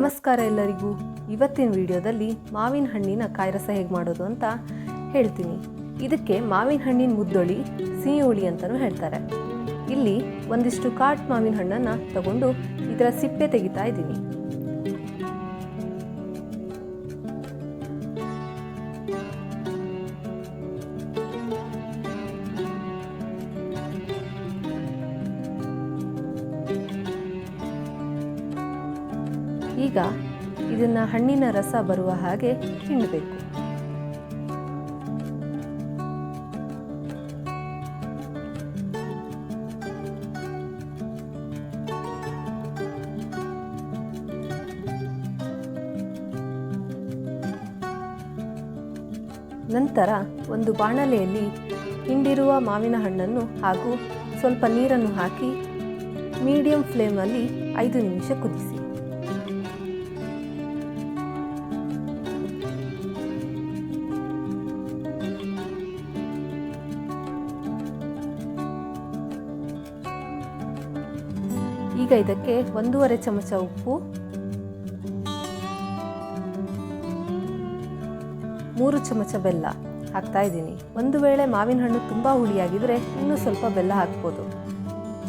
ನಮಸ್ಕಾರ ಎಲ್ಲರಿಗೂ. ಇವತ್ತಿನ ವಿಡಿಯೋದಲ್ಲಿ ಮಾವಿನ ಹಣ್ಣಿನ ಕಾಯಿರಸ ಹೇಗೆ ಮಾಡೋದು ಅಂತ ಹೇಳ್ತೀನಿ. ಇದಕ್ಕೆ ಮಾವಿನ ಹಣ್ಣಿನ ಮುದ್ದೊಳಿ, ಸಿಹಿ ಹುಳಿ ಅಂತಲೂ ಹೇಳ್ತಾರೆ. ಇಲ್ಲಿ ಒಂದಿಷ್ಟು ಕಾಟ್ ಮಾವಿನ ಹಣ್ಣನ್ನು ತಗೊಂಡು ಇದರ ಸಿಪ್ಪೆ ತೆಗಿತಾ ಇದ್ದೀನಿ. ಈಗ ಇದನ್ನು ಹಣ್ಣಿನ ರಸ ಬರುವ ಹಾಗೆ ಹಿಂಡಬೇಕು. ನಂತರ ಒಂದು ಬಾಣಲೆಯಲ್ಲಿ ಹಿಂಡಿರುವ ಮಾವಿನ ಹಣ್ಣನ್ನು ಹಾಗೂ ಸ್ವಲ್ಪ ನೀರನ್ನು ಹಾಕಿ ಮೀಡಿಯಂ ಫ್ಲೇಮಲ್ಲಿ 5 ನಿಮಿಷ ಕುದಿಸಿ. ಈಗ ಇದಕ್ಕೆ 1.5 ಚಮಚ ಉಪ್ಪು, 3 ಚಮಚ ಬೆಲ್ಲ ಹಾಕ್ತಾ ಇದ್ದೀನಿ. ಒಂದು ವೇಳೆ ಮಾವಿನ ಹಣ್ಣು ತುಂಬ ಹುಳಿಯಾಗಿದ್ರೆ ಇನ್ನೂ ಸ್ವಲ್ಪ ಬೆಲ್ಲ ಹಾಕ್ಬೋದು.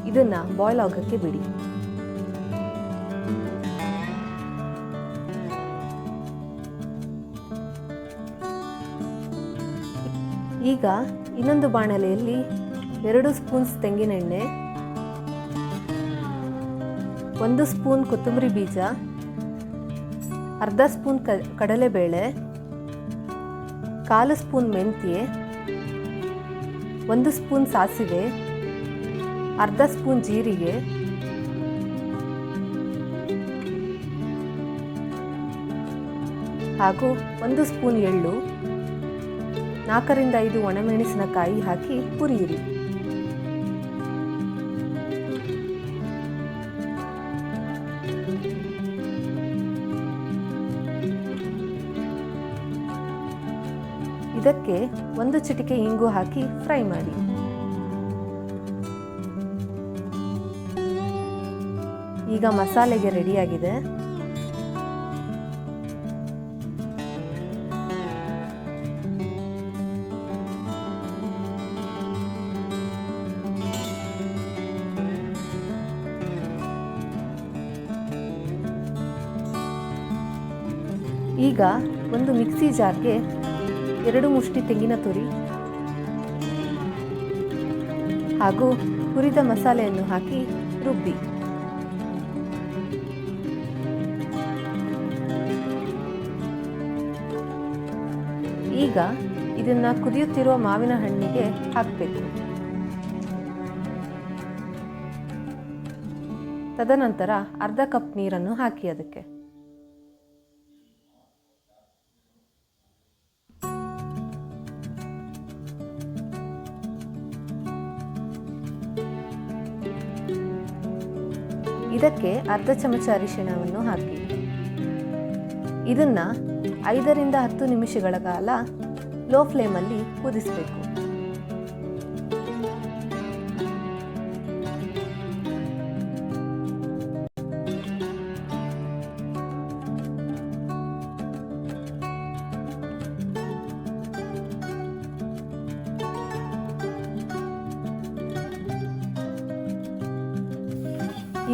ಇದನ್ನು ಬಾಯ್ಲ್ ಆಗೋಕ್ಕೆ ಬಿಡಿ. ಈಗ ಇನ್ನೊಂದು ಬಾಣಲೆಯಲ್ಲಿ 2 ಸ್ಪೂನ್ಸ್ ತೆಂಗಿನೆಣ್ಣೆ, 1 ಸ್ಪೂನ್ ಕೊತ್ತಂಬರಿ ಬೀಜ, ಅರ್ಧ ಸ್ಪೂನ್ ಕಡಲೆಬೇಳೆ, 1/4 ಸ್ಪೂನ್ ಮೆಂತ್ಯೆ, 1 ಸ್ಪೂನ್ ಸಾಸಿವೆ, ಅರ್ಧ ಸ್ಪೂನ್ ಜೀರಿಗೆ, ಹಾಗೂ 1 ಸ್ಪೂನ್ ಎಳ್ಳು, 4 ರಿಂದ 5 ಒಣಮೆಣಸಿನಕಾಯಿ ಹಾಕಿ ಹುರಿಯಿರಿ. ಇದಕ್ಕೆ 1 ಚಿಟಿಕೆ ಇಂಗು ಹಾಕಿ ಫ್ರೈ ಮಾಡಿ. ಈಗ ಮಸಾಲೆಗೆ ರೆಡಿಯಾಗಿದೆ. ಈಗ ಒಂದು ಮಿಕ್ಸಿ ಜಾರ್ಗೆ 2 ಮುಷ್ಟಿ ತೆಂಗಿನ ತುರಿ ಹಾಗೂ ಹುರಿದ ಮಸಾಲೆಯನ್ನು ಹಾಕಿ ರುಬ್ಬಿ. ಈಗ ಇದನ್ನು ಕುದಿಯುತ್ತಿರುವ ಮಾವಿನ ಹಣ್ಣಿಗೆ ಹಾಕಬೇಕು. ತದನಂತರ ಅರ್ಧ ಕಪ್ ನೀರನ್ನು ಹಾಕಿ ಅದಕ್ಕೆ. ಇದಕ್ಕೆ ಅರ್ಧ ಚಮಚ ಅರಿಶಿಣವನ್ನು ಹಾಕಿ. ಇದನ್ನು 5 ರಿಂದ 10 ನಿಮಿಷಗಳ ಕಾಲ ಲೋ ಫ್ಲೇಮಲ್ಲಿ ಕುದಿಸಬೇಕು.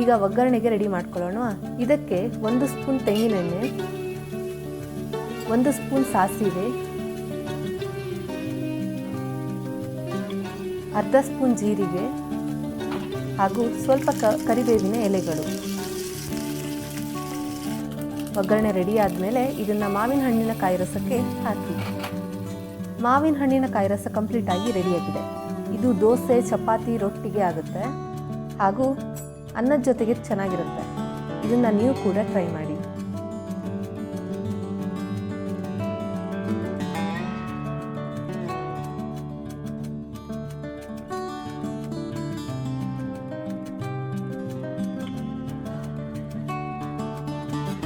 ಈಗ ಒಗ್ಗರಣೆಗೆ ರೆಡಿ ಮಾಡ್ಕೊಳ್ಳೋಣ. ಇದಕ್ಕೆ 1 ಸ್ಪೂನ್ ತೆಂಗಿನೆಣ್ಣೆ, 1 ಸ್ಪೂನ್ ಸಾಸಿವೆ, ಅರ್ಧ ಸ್ಪೂನ್ ಜೀರಿಗೆ ಹಾಗೂ ಸ್ವಲ್ಪ ಕರಿಬೇವಿನ ಎಲೆಗಳು. ಒಗ್ಗರಣೆ ರೆಡಿ ಆದಮೇಲೆ ಇದನ್ನು ಮಾವಿನ ಹಣ್ಣಿನ ಕಾಯಿರಸಕ್ಕೆ ಹಾಕಿ. ಮಾವಿನ ಹಣ್ಣಿನ ಕಾಯಿರಸ ಕಂಪ್ಲೀಟ್ ಆಗಿ ರೆಡಿಯಾಗಿದೆ. ಇದು ದೋಸೆ, ಚಪಾತಿ, ರೊಟ್ಟಿಗೆ ಆಗುತ್ತೆ ಹಾಗೂ ಅನ್ನದ ಜೊತೆಗೆ ಚೆನ್ನಾಗಿರುತ್ತೆ. ಇದನ್ನು ನೀವು ಕೂಡ ಟ್ರೈ ಮಾಡಿ.